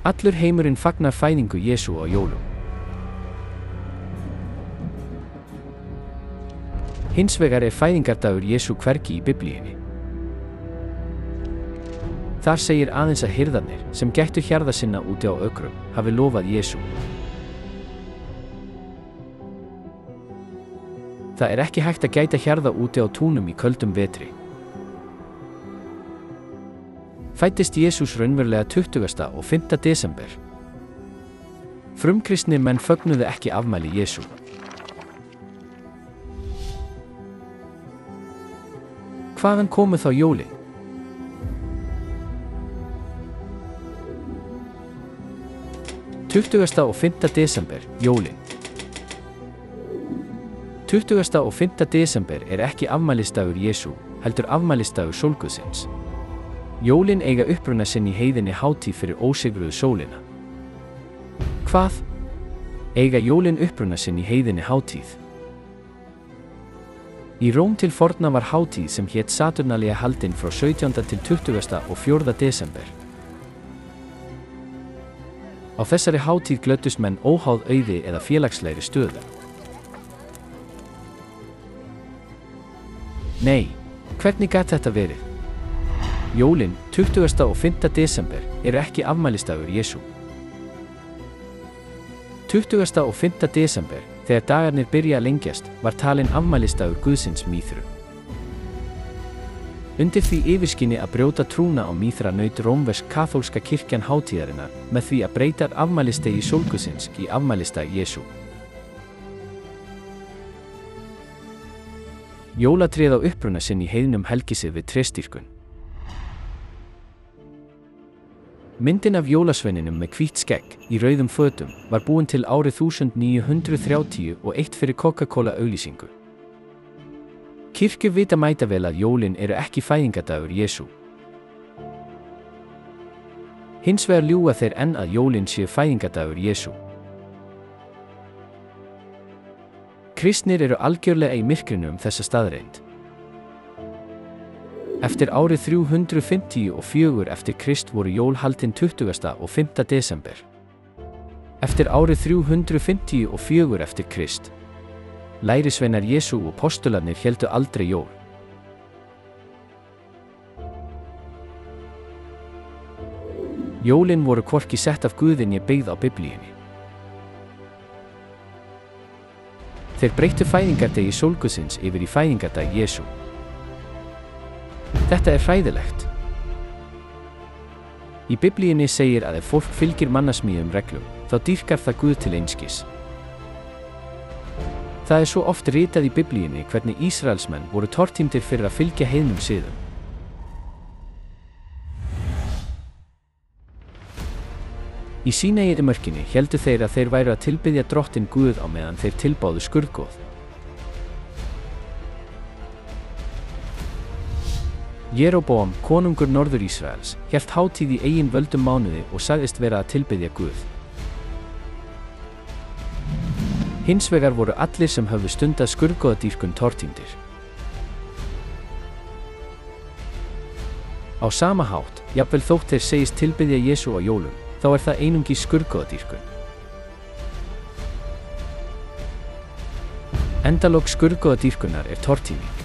Allur heimurinn fagnar fæðingu Jesú á jólum. Hins vegar fæðingardagur Jesú hvergi í Biblíunni. Þar segir aðeins að hirðarnir, sem gættu hjarða sinna úti á ökrum, hafi lofað Jesú. Það ekki hægt að gæta hjarða úti á túnum í köldum vetri. Fæddist Jesús raunverulega 20. og 5. desember. Frumkristnir menn fögnuðu ekki afmæli Jesú. Hvaðan komu þá jólin? Tuttugasta og 5. desember, jólin. 20. og 5. desember ekki afmælisdagur Jesú, heldur afmælisdagur sólguðsins. Jólin eiga uppruna sinn í heiðinni hátíð fyrir ósigruðu sólina. Hvað? Eiga jólin uppruna sinn í heiðinni hátíð? Í Róm til forna var hátíð sem hét Saturnalia haldin frá 17. til 20. og 4. desember. Á þessari hátíð glöddust menn óháð auði eða félagslegri stöðu. Nei, hvernig gat þetta verið? Jólin, 20. og 5. desember, ekki afmælisdagur Jesú. 20. og 5. desember, þegar dagarnir byrja að lengjast, var talinn afmælisdagur Guðsins Mýþru. Undir því yfirskyni að brjóta trúna á Mýþra naut rómversk-kaþólska kirkjan hátíðarinnar með því að breyta afmælisdegi sólguðsins í afmælisdag Jesú. Jólatréð á uppruna sinn í heiðnum helgisið við trésdýrkun. Myndin af jólasveininum með hvítt skegg í rauðum fötum var búin til árið 1931 fyrir Coca-Cola auglýsingu. Kirkjur vita mætavel að jólin ekki fæðingardagur Jesú. Hins vegar ljúga þeir enn að jólin séu fæðingardagur Jesú. Kristnir algjörlega í myrkrinu þessa staðreynd. Eftir árið 354 eftir Krist voru jól haldin 20. og 5. desember. Eftir árið 354 eftir Krist. Lærisveinar Jesú og postularnir héldu aldrei jól. Jólin voru hvorki sett af Guði né byggð á Biblíunni. Þeir breyttu fæðingardegi sólguðsins yfir í fæðingardag Jesú. Þetta hræðilegt. Í Biblíunni segir að ef fólk fylgir mannasmíðum reglum, þá dýrkar það Guð til einskis. Það svo oft ritað í Biblíunni hvernig Ísraelsmenn voru tortímdir fyrir að fylgja heiðnum siðum. Í Sínaí-mörkinni héldu þeir að þeir væru að tilbiðja drottinn Guð á meðan þeir tilbáðu skurðgoð. Jeróboam, konungur Norður Ísraels, hélt hátíð í eigin völdum mánuði og sagðist vera að tilbiðja Guð. Hins vegar voru allir sem höfðu stundað skurðgoðadýrkun tortímdir. Á sama hátt, jafnvel þótt þeir segist tilbiðja Jesú á jólum, þá það einungis skurðgoðadýrkun. Endalok skurðgoðadýrkunar tortíming.